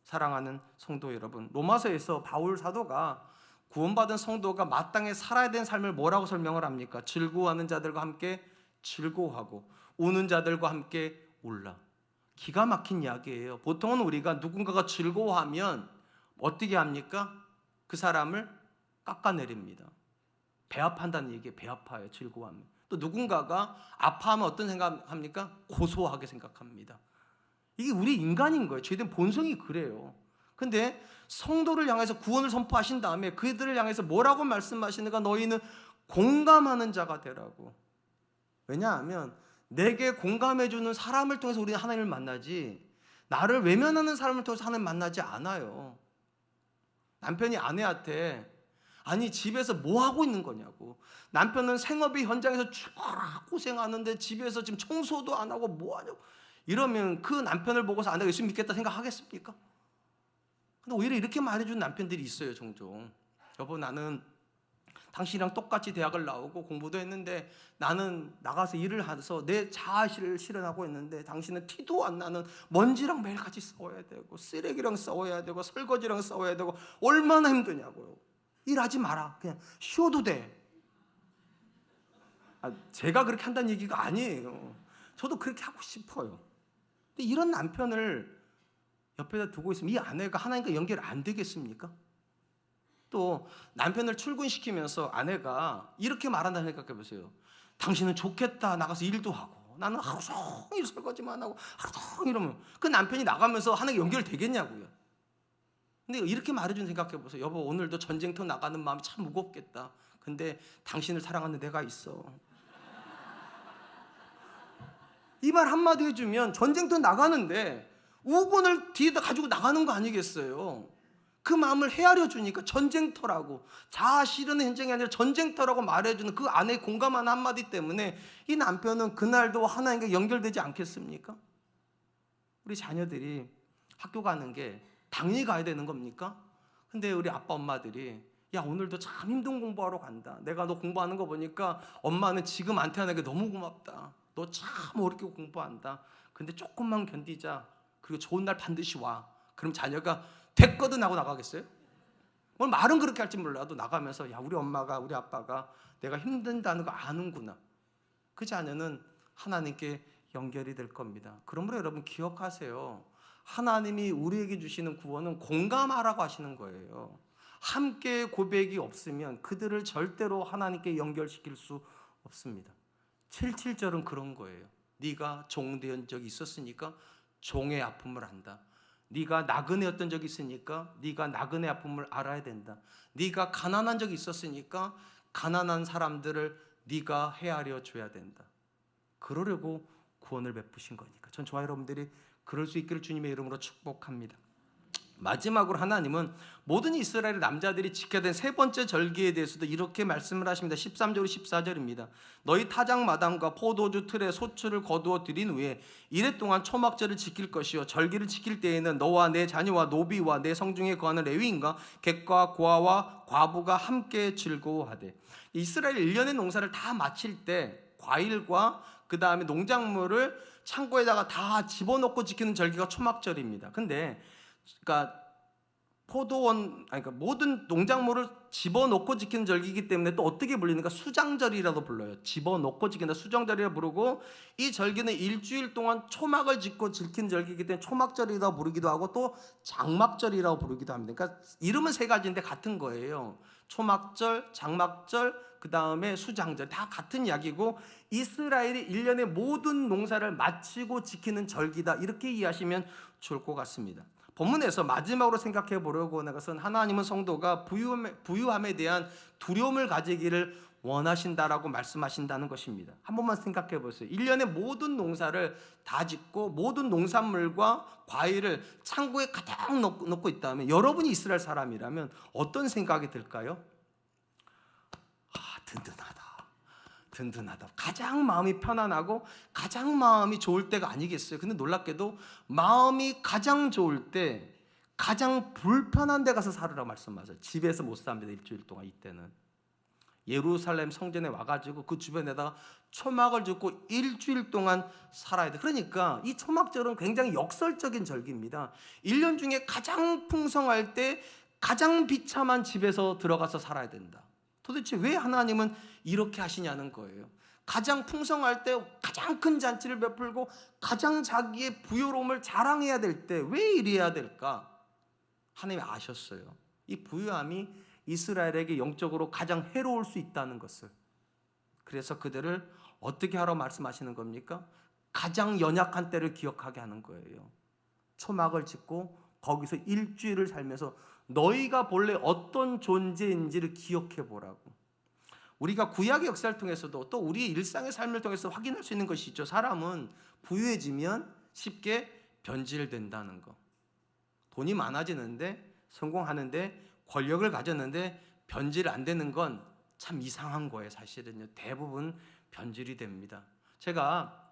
사랑하는 성도 여러분, 로마서에서 바울 사도가 구원받은 성도가 마땅히 살아야 되는 삶을 뭐라고 설명을 합니까? 즐거워하는 자들과 함께 즐거워하고 우는 자들과 함께 울라. 기가 막힌 이야기예요. 보통은 우리가 누군가가 즐거워하면 어떻게 합니까? 그 사람을 깎아내립니다. 배합한다는 얘기에 배합하여 즐거워하면. 또 누군가가 아파하면 어떤 생각합니까? 고소하게 생각합니다. 이게 우리 인간인 거예요. 죄된 본성이 그래요. 근데 성도를 향해서 구원을 선포하신 다음에 그들을 향해서 뭐라고 말씀하시는가? 너희는 공감하는 자가 되라고. 왜냐하면 내게 공감해주는 사람을 통해서 우리는 하나님을 만나지 나를 외면하는 사람을 통해서 하나님을 만나지 않아요. 남편이 아내한테 아니 집에서 뭐 하고 있는 거냐고. 남편은 생업이 현장에서 죽어라 고생하는데 집에서 지금 청소도 안 하고 뭐 하냐고. 이러면 그 남편을 보고서 아, 내가 예수 믿겠다 생각하겠습니까? 근데 오히려 이렇게 말해주는 남편들이 있어요. 종종. 여보, 나는 당신이랑 똑같이 대학을 나오고 공부도 했는데 나는 나가서 일을 해서 내 자아실을 실현하고 있는데 당신은 티도 안 나는 먼지랑 매일 같이 싸워야 되고 쓰레기랑 싸워야 되고 설거지랑 싸워야 되고 얼마나 힘드냐고요. 일하지 마라. 그냥 쉬어도 돼. 제가 그렇게 한다는 얘기가 아니에요. 저도 그렇게 하고 싶어요. 근데 이런 남편을 옆에다 두고 있으면 이 아내가 하나님과 연결 안 되겠습니까? 또 남편을 출근시키면서 아내가 이렇게 말한다는 생각해 보세요. 당신은 좋겠다. 나가서 일도 하고 나는 하루 종일 설거지만 하고 하루 종일 이러면 그 남편이 나가면서 하나님과 연결되겠냐고요. 근데 이렇게 말해준 생각해 보세요. 여보, 오늘도 전쟁터 나가는 마음이 참 무겁겠다. 근데 당신을 사랑하는 내가 있어. 이 말 한마디 해주면 전쟁터 나가는데 우군을 뒤에다 가지고 나가는 거 아니겠어요? 그 마음을 헤아려 주니까 전쟁터라고, 자아 실현의 현장이 아니라 전쟁터라고 말해주는 그 아내의 공감하는 한마디 때문에 이 남편은 그날도 하나님과 연결되지 않겠습니까? 우리 자녀들이 학교 가는 게 당연히 가야 되는 겁니까? 근데 우리 아빠 엄마들이 야, 오늘도 참 힘든 공부하러 간다. 내가 너 공부하는 거 보니까 엄마는 지금 안태하는 게 너무 고맙다. 너 참 어렵게 공부한다. 근데 조금만 견디자. 그리고 좋은 날 반드시 와. 그럼 자녀가 됐거든 하고 나가겠어요? 오늘 말은 그렇게 할지 몰라도 나가면서 야, 우리 엄마가 우리 아빠가 내가 힘든다는 거 아는구나. 그 자녀는 하나님께 연결이 될 겁니다. 그러므로 여러분 기억하세요. 하나님이 우리에게 주시는 구원은 공감하라고 하시는 거예요. 함께 고백이 없으면 그들을 절대로 하나님께 연결시킬 수 없습니다. 7.7절은 그런 거예요. 네가 종된 적이 있었으니까 종의 아픔을 안다. 네가 나그네였던 적이 있으니까 네가 나그네 아픔을 알아야 된다. 네가 가난한 적이 있었으니까 가난한 사람들을 네가 헤아려 줘야 된다. 그러려고 구원을 베푸신 거니까. 전 저와 여러분들이 그럴 수 있기를 주님의 이름으로 축복합니다. 마지막으로 하나님은 모든 이스라엘 남자들이 지켜야 된 세 번째 절기에 대해서도 이렇게 말씀을 하십니다. 13절 14절입니다. 너희 타작마당과 포도주 틀에 소출을 거두어 들인 후에 이래 동안 초막절을 지킬 것이요 절기를 지킬 때에는 너와 내 자녀와 노비와 내 성중에 거하는 레위인과 객과 고아와 과부가 함께 즐거워하되. 이스라엘 1년의 농사를 다 마칠 때 과일과 그 다음에 농작물을 창고에다가 다 집어넣고 지키는 절기가 초막절입니다. 근데 그러니까 그러니까 모든 농작물을 집어넣고 지키는 절기이기 때문에 또 어떻게 불리는가? 수장절이라도 불러요. 집어넣고 지킨다, 수장절이라 부르고, 이 절기는 일주일 동안 초막을 짓고 지키는 절기이기 때문에 초막절이라고 부르기도 하고 또 장막절이라고 부르기도 합니다. 그러니까 이름은 세 가지인데 같은 거예요. 초막절, 장막절, 그 다음에 수장절, 다 같은 이야기고 이스라엘이 1년의 모든 농사를 마치고 지키는 절기다, 이렇게 이해하시면 좋을 것 같습니다. 본문에서 마지막으로 생각해 보려고 하는 것은 하나님은 성도가 부유함에 대한 두려움을 가지기를 원하신다라고 말씀하신다는 것입니다. 한 번만 생각해 보세요. 1년의 모든 농사를 다 짓고 모든 농산물과 과일을 창고에 가득 넣고 있다면, 여러분이 이스라엘 사람이라면 어떤 생각이 들까요? 든든하다. 가장 마음이 편안하고 가장 마음이 좋을 때가 아니겠어요? 근데 놀랍게도 마음이 가장 좋을 때 가장 불편한 데 가서 살으라고 말씀하세요. 집에서 못 삽니다. 일주일 동안. 이때는 예루살렘 성전에 와가지고 그 주변에다가 초막을 짓고 일주일 동안 살아야 돼. 그러니까 이 초막절은 굉장히 역설적인 절기입니다. 1년 중에 가장 풍성할 때 가장 비참한 집에서 들어가서 살아야 된다. 도대체 왜 하나님은 이렇게 하시냐는 거예요. 가장 풍성할 때 가장 큰 잔치를 베풀고 가장 자기의 부유로움을 자랑해야 될 때 왜 이래야 될까? 하나님이 아셨어요. 이 부유함이 이스라엘에게 영적으로 가장 해로울 수 있다는 것을. 그래서 그들을 어떻게 하라고 말씀하시는 겁니까? 가장 연약한 때를 기억하게 하는 거예요. 초막을 짓고 거기서 일주일을 살면서 너희가 본래 어떤 존재인지를 기억해 보라고. 우리가 구약의 역사를 통해서도 또 우리 일상의 삶을 통해서 확인할 수 있는 것이 있죠. 사람은 부유해지면 쉽게 변질된다는 거. 돈이 많아지는데, 성공하는데, 권력을 가졌는데 변질 안 되는 건 참 이상한 거예요. 사실은요. 대부분 변질이 됩니다. 제가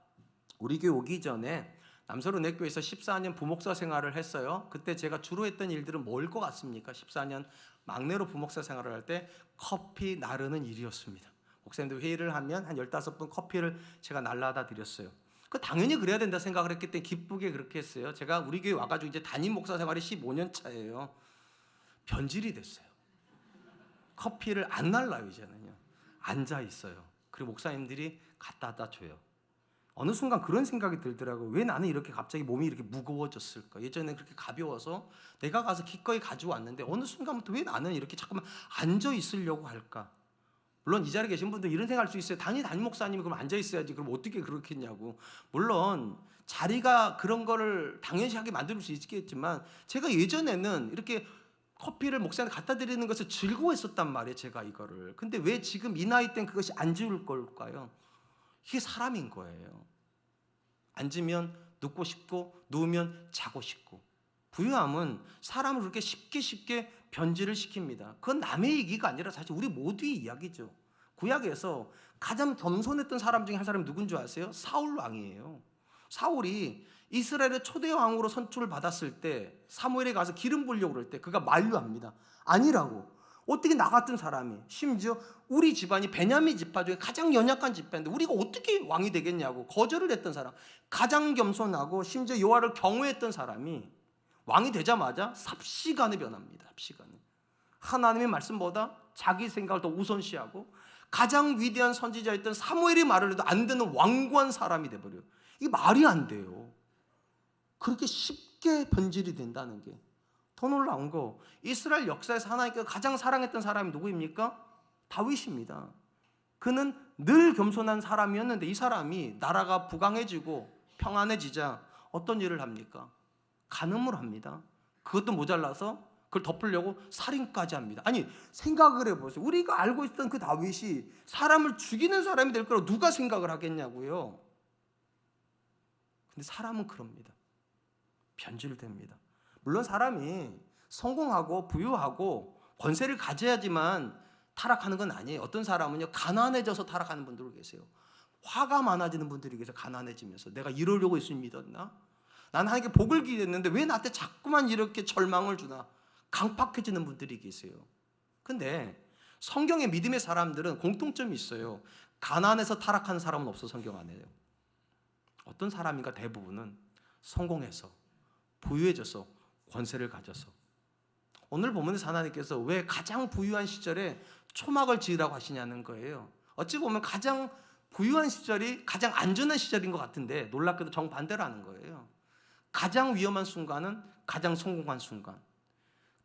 우리 교회 오기 전에 남서른의교회에서 14년 부목사 생활을 했어요. 그때 제가 주로 했던 일들은 뭘 것 같습니까? 14년 막내로 부목사 생활을 할 때 커피 나르는 일이었습니다. 목사님들 회의를 하면 한 15분 커피를 제가 날라다 드렸어요. 당연히 그래야 된다 생각을 했기 때문에 기쁘게 그렇게 했어요. 제가 우리 교회 와가지고 이제 담임 목사 생활이 15년 차예요. 변질이 됐어요. 커피를 안 날라요. 이제는요. 앉아 있어요. 그리고 목사님들이 갖다 줘요. 어느 순간 그런 생각이 들더라고요. 왜 나는 이렇게 갑자기 몸이 이렇게 무거워졌을까? 예전에 그렇게 가벼워서 내가 가서 기꺼이 가져왔는데 어느 순간부터 왜 나는 이렇게 자꾸만 앉아 있으려고 할까? 물론 이 자리에 계신 분들 이런 생각할 수 있어요. 당연히 담임 목사님이 그럼 앉아 있어야지. 그럼 어떻게 그렇겠냐고. 물론 자리가 그런 거를 당연시하게 만들 수 있겠지만, 제가 예전에는 이렇게 커피를 목사님한테 갖다 드리는 것을 즐거워했었단 말이에요. 제가 이거를. 근데 왜 지금 이 나이 땐 그것이 안 좋을 걸까요? 이게 사람인 거예요. 앉으면 눕고 싶고 누우면 자고 싶고. 부유함은 사람을 그렇게 쉽게 변질을 시킵니다. 그건 남의 얘기가 아니라 사실 우리 모두의 이야기죠. 구약에서 가장 겸손했던 사람 중에 한 사람이 누군지 아세요? 사울 왕이에요. 사울이 이스라엘의 초대 왕으로 선출을 받았을 때 사무엘에 가서 기름 부으려고 그럴 때 그가 만류합니다. 아니라고. 어떻게 나 같은 사람이, 심지어 우리 집안이 베냐민 지파 중에 가장 연약한 지파인데 우리가 어떻게 왕이 되겠냐고 거절을 했던 사람, 가장 겸손하고 심지어 여호와를 경외했던 사람이 왕이 되자마자 삽시간에 변합니다. 삽시간에. 하나님의 말씀보다 자기 생각을 더 우선시하고 가장 위대한 선지자였던 사무엘이 말을 해도 안 되는 완고한 사람이 돼버려요. 이게 말이 안 돼요. 그렇게 쉽게 변질이 된다는 게. 더 놀라운 거, 이스라엘 역사에서 하나님께서 가장 사랑했던 사람이 누구입니까? 다윗입니다. 그는 늘 겸손한 사람이었는데 이 사람이 나라가 부강해지고 평안해지자 어떤 일을 합니까? 간음을 합니다. 그것도 모자라서 그걸 덮으려고 살인까지 합니다. 아니, 생각을 해보세요. 우리가 알고 있던 그 다윗이 사람을 죽이는 사람이 될 거라고 누가 생각을 하겠냐고요. 근데 사람은 그럽니다. 변질됩니다. 물론 사람이 성공하고 부유하고 권세를 가져야지만 타락하는 건 아니에요. 어떤 사람은요, 가난해져서 타락하는 분들 계세요. 화가 많아지는 분들이 계세요. 가난해지면서 내가 이러려고 예수님 믿었나? 난 하나님께 복을 기대했는데 왜 나한테 자꾸만 이렇게 절망을 주나? 강팍해지는 분들이 계세요. 근데 성경의 믿음의 사람들은 공통점이 있어요. 가난해서 타락하는 사람은 없어, 성경 안에요. 어떤 사람인가? 대부분은 성공해서 부유해져서 권세를 가져서. 오늘 본문에서 하나님께서 왜 가장 부유한 시절에 초막을 지으라고 하시냐는 거예요. 어찌 보면 가장 부유한 시절이 가장 안전한 시절인 것 같은데 놀랍게도 정반대라는 거예요. 가장 위험한 순간은 가장 성공한 순간,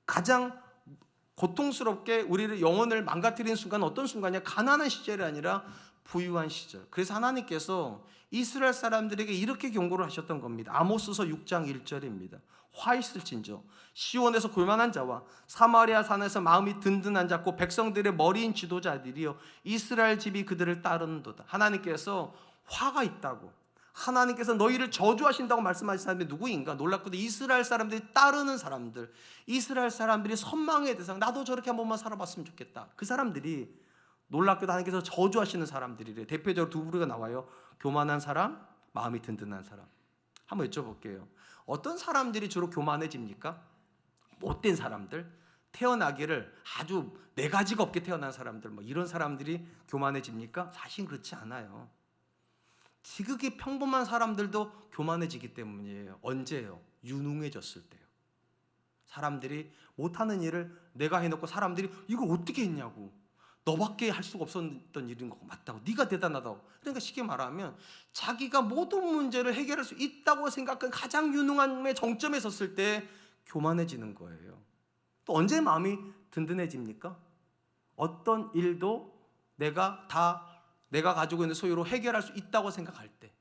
가장 고통스럽게 우리를 영혼을 망가뜨리는 순간은 어떤 순간이냐? 가난한 시절이 아니라 부유한 시절. 그래서 하나님께서 이스라엘 사람들에게 이렇게 경고를 하셨던 겁니다. 아모스서 6장 1절입니다. 화 있을진저 시온에서 곤란한 자와 사마리아 산에서 마음이 든든한 자 곧 백성들의 머리인 지도자들이여 이스라엘 집이 그들을 따르는도다. 하나님께서 화가 있다고, 하나님께서 너희를 저주하신다고 말씀하신 사람이 누구인가? 놀랍게도 이스라엘 사람들이 따르는 사람들, 이스라엘 사람들이 선망의 대상, 나도 저렇게 한 번만 살아봤으면 좋겠다. 그 사람들이 놀랍게도 하나님께서 저주하시는 사람들이래요. 대표적으로 두 부류가 나와요. 교만한 사람, 마음이 든든한 사람. 한번 여쭤볼게요. 어떤 사람들이 주로 교만해집니까? 못된 사람들, 태어나기를 아주 네 가지가 없게 태어난 사람들, 뭐 이런 사람들이 교만해집니까? 사실 그렇지 않아요. 지극히 평범한 사람들도 교만해지기 때문이에요. 언제요? 유능해졌을 때요. 사람들이 못하는 일을 내가 해놓고 사람들이 이걸 어떻게 했냐고, 너밖에 할 수가 없었던 일인 거 맞다고, 네가 대단하다고. 그러니까 쉽게 말하면 자기가 모든 문제를 해결할 수 있다고 생각한 가장 유능함의 정점에 섰을 때 교만해지는 거예요. 또 언제 마음이 든든해집니까? 어떤 일도 내가 가지고 있는 소유로 해결할 수 있다고 생각할 때,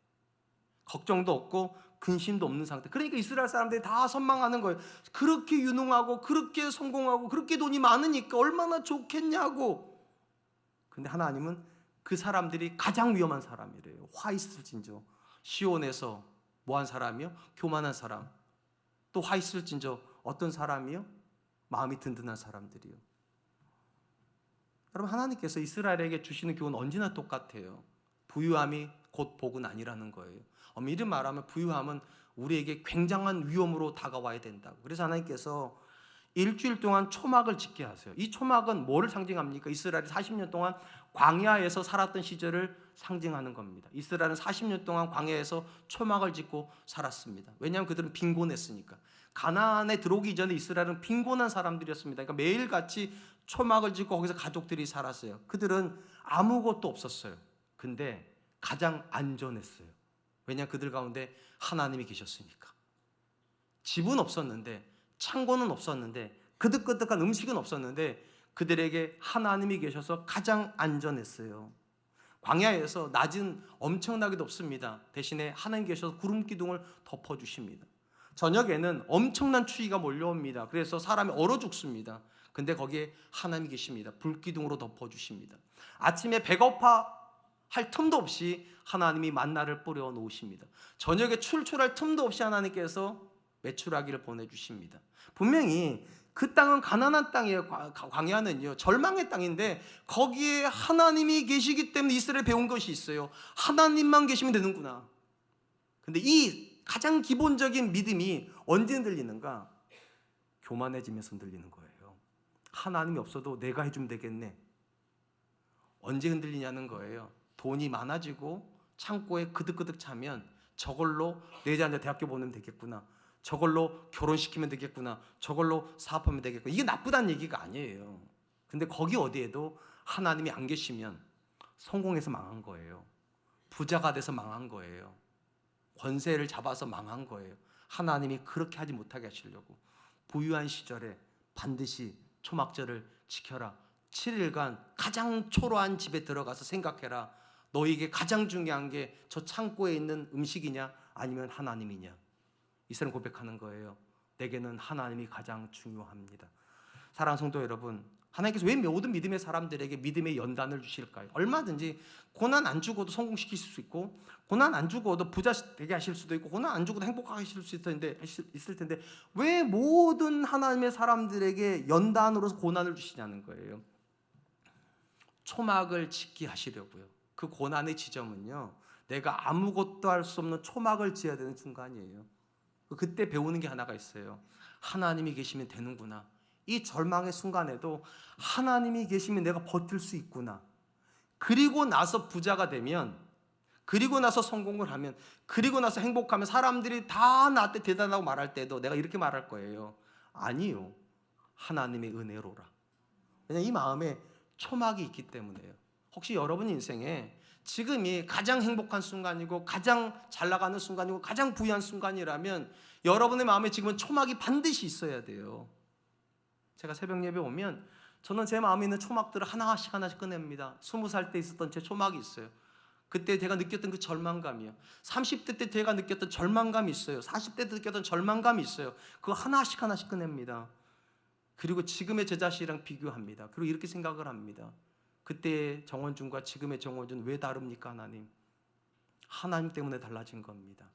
걱정도 없고 근심도 없는 상태. 그러니까 이스라엘 사람들이 다 선망하는 거예요. 그렇게 유능하고 그렇게 성공하고 그렇게 돈이 많으니까 얼마나 좋겠냐고. 근데 하나님은 그 사람들이 가장 위험한 사람이래요. 화 있을진저 시온에서 뭐한 사람이요? 교만한 사람. 또 화 있을진저 어떤 사람이요? 마음이 든든한 사람들이요. 여러분, 하나님께서 이스라엘에게 주시는 교훈은 언제나 똑같아요. 부유함이 곧 복은 아니라는 거예요. 엄밀히 말하면 부유함은 우리에게 굉장한 위험으로 다가와야 된다고. 그래서 하나님께서 일주일 동안 초막을 짓게 하세요. 이 초막은 뭐를 상징합니까? 이스라엘이 40년 동안 광야에서 살았던 시절을 상징하는 겁니다. 이스라엘은 40년 동안 광야에서 초막을 짓고 살았습니다. 왜냐하면 그들은 빈곤했으니까. 가나안에 들어오기 전에 이스라엘은 빈곤한 사람들이었습니다. 그러니까 매일같이 초막을 짓고 거기서 가족들이 살았어요. 그들은 아무것도 없었어요. 근데 가장 안전했어요. 왜냐하면 그들 가운데 하나님이 계셨으니까. 집은 없었는데, 창고는 없었는데, 그득그득한 음식은 없었는데 그들에게 하나님이 계셔서 가장 안전했어요. 광야에서 낮은 엄청나게 덥습니다. 대신에 하나님 계셔서 구름 기둥을 덮어주십니다. 저녁에는 엄청난 추위가 몰려옵니다. 그래서 사람이 얼어 죽습니다. 근데 거기에 하나님이 계십니다. 불기둥으로 덮어주십니다. 아침에 배고파 할 틈도 없이 하나님이 만나를 뿌려 놓으십니다. 저녁에 출출할 틈도 없이 하나님께서 메추라기를 보내주십니다. 분명히 그 땅은 가난한 땅이에요. 광야는요, 절망의 땅인데 거기에 하나님이 계시기 때문에 이스라엘에 배운 것이 있어요. 하나님만 계시면 되는구나. 근데 이 가장 기본적인 믿음이 언제 흔들리는가? 교만해지면서 흔들리는 거예요. 하나님이 없어도 내가 해주면 되겠네. 언제 흔들리냐는 거예요. 돈이 많아지고 창고에 그득그득 차면 저걸로 내 자녀 대학교 보내면 되겠구나, 저걸로 결혼시키면 되겠구나, 저걸로 사업하면 되겠구나. 이게 나쁘다는 얘기가 아니에요. 근데 거기 어디에도 하나님이 안 계시면 성공해서 망한 거예요. 부자가 돼서 망한 거예요. 권세를 잡아서 망한 거예요. 하나님이 그렇게 하지 못하게 하시려고 부유한 시절에 반드시 초막절을 지켜라. 7일간 가장 초라한 집에 들어가서 생각해라. 너에게 가장 중요한 게 저 창고에 있는 음식이냐 아니면 하나님이냐. 이 이스라엘 고백하는 거예요. 내게는 하나님이 가장 중요합니다. 사랑하는 성도 여러분, 하나님께서 왜 모든 믿음의 사람들에게 믿음의 연단을 주실까요? 얼마든지 고난 안 주고도 성공시킬 수 있고, 고난 안 주고도 부자 되게 하실 수도 있고, 고난 안 주고도 행복하게 하실 수 있을 텐데 왜 모든 하나님의 사람들에게 연단으로서 고난을 주시냐는 거예요. 초막을 짓게 하시려고요. 그 고난의 지점은요, 내가 아무것도 할 수 없는 초막을 지어야 되는 순간이에요. 그때 배우는 게 하나가 있어요. 하나님이 계시면 되는구나. 이 절망의 순간에도 하나님이 계시면 내가 버틸 수 있구나. 그리고 나서 부자가 되면, 그리고 나서 성공을 하면, 그리고 나서 행복하면 사람들이 다 나한테 대단하다고 말할 때도 내가 이렇게 말할 거예요. 아니요, 하나님의 은혜로라. 왜냐하면 이 마음에 초막이 있기 때문에요. 혹시 여러분 인생에 지금이 가장 행복한 순간이고 가장 잘 나가는 순간이고 가장 부유한 순간이라면 여러분의 마음에 지금은 초막이 반드시 있어야 돼요. 제가 새벽 예배 오면 저는 제 마음에 있는 초막들을 하나씩 꺼냅니다. 20살 때 있었던 제 초막이 있어요. 그때 제가 느꼈던 그 절망감이요. 30대 때 제가 느꼈던 절망감이 있어요. 40대 때 느꼈던 절망감이 있어요. 그거 하나씩 꺼냅니다. 그리고 지금의 제 자신이랑 비교합니다. 그리고 이렇게 생각을 합니다. 그때의 정원준과 지금의 정원준 왜 다릅니까? 하나님 때문에 달라진 겁니다.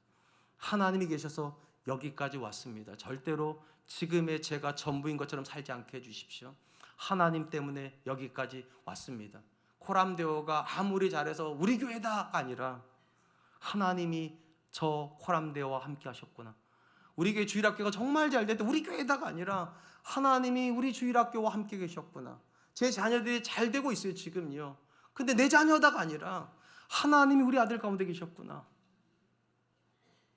하나님이 계셔서 여기까지 왔습니다. 절대로 지금의 제가 전부인 것처럼 살지 않게 해주십시오. 하나님 때문에 여기까지 왔습니다. 코람데오가 아무리 잘해서 우리 교회다가 아니라 하나님이 저 코람데오와 함께 하셨구나. 우리 교회 주일학교가 정말 잘 됐다. 우리 교회다가 아니라 하나님이 우리 주일학교와 함께 계셨구나. 제 자녀들이 잘 되고 있어요 지금요. 근데 내 자녀다가 아니라 하나님이 우리 아들 가운데 계셨구나.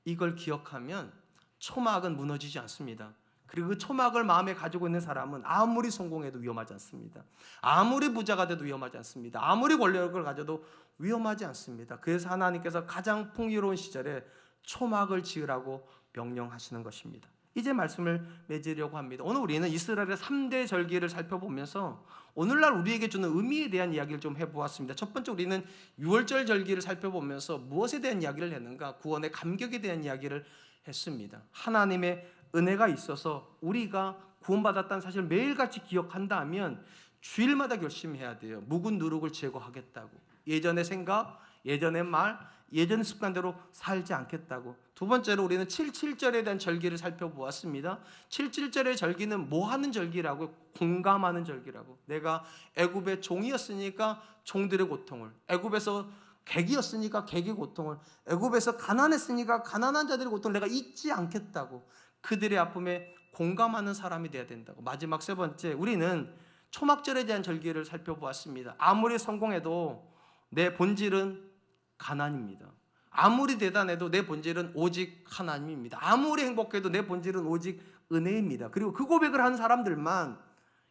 이걸 기억하면 초막은 무너지지 않습니다. 그리고 그 초막을 마음에 가지고 있는 사람은 아무리 성공해도 위험하지 않습니다. 아무리 부자가 돼도 위험하지 않습니다. 아무리 권력을 가져도 위험하지 않습니다. 그래서 하나님께서 가장 풍요로운 시절에 초막을 지으라고 명령하시는 것입니다. 이제 말씀을 맺으려고 합니다. 오늘 우리는 이스라엘의 3대 절기를 살펴보면서 오늘날 우리에게 주는 의미에 대한 이야기를 좀 해보았습니다. 첫 번째 우리는 6월절 절기를 살펴보면서 무엇에 대한 이야기를 했는가? 구원의 감격에 대한 이야기를 했습니다. 하나님의 은혜가 있어서 우리가 구원받았다는 사실을 매일같이 기억한다면 주일마다 결심해야 돼요. 묵은 누룩을 제거하겠다고. 예전의 생각, 예전의 말, 예전의 습관대로 살지 않겠다고. 두 번째로 우리는 7.7절에 대한 절기를 살펴보았습니다. 7.7절의 절기는 뭐 하는 절기라고? 공감하는 절기라고. 내가 애굽의 종이었으니까 종들의 고통을, 애굽에서 객이었으니까 객의 고통을, 애굽에서 가난했으니까 가난한 자들의 고통을 내가 잊지 않겠다고. 그들의 아픔에 공감하는 사람이 되어야 된다고. 마지막 세 번째, 우리는 초막절에 대한 절기를 살펴보았습니다. 아무리 성공해도 내 본질은 가난입니다. 아무리 대단해도 내 본질은 오직 하나님입니다. 아무리 행복해도 내 본질은 오직 은혜입니다. 그리고 그 고백을 하는 사람들만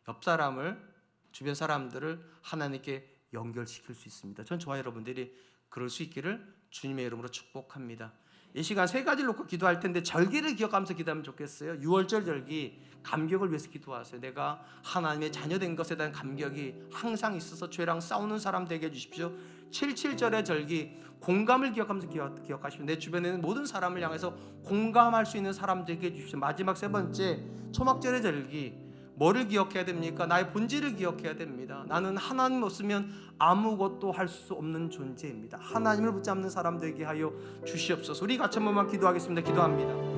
옆 사람을, 주변 사람들을 하나님께 연결시킬 수 있습니다. 전 저와 여러분들이 그럴 수 있기를 주님의 이름으로 축복합니다. 이 시간 세 가지를 놓고 기도할 텐데 절기를 기억하면서 기도하면 좋겠어요. 6월절 절기, 감격을 위해서 기도하세요. 내가 하나님의 자녀된 것에 대한 감격이 항상 있어서 죄랑 싸우는 사람 되게 해주십시오. 7.7절의 절기, 공감을 기억하면서 기억하십시오. 내 주변에 있는 모든 사람을 향해서 공감할 수 있는 사람 되게 해주십시오. 마지막 세 번째, 초막절의 절기, 뭐를 기억해야 됩니까? 나의 본질을 기억해야 됩니다. 나는 하나님 없으면 아무것도 할 수 없는 존재입니다. 하나님을 붙잡는 사람 되게 하여 주시옵소서. 우리 같이 한 번만 기도하겠습니다. 기도합니다.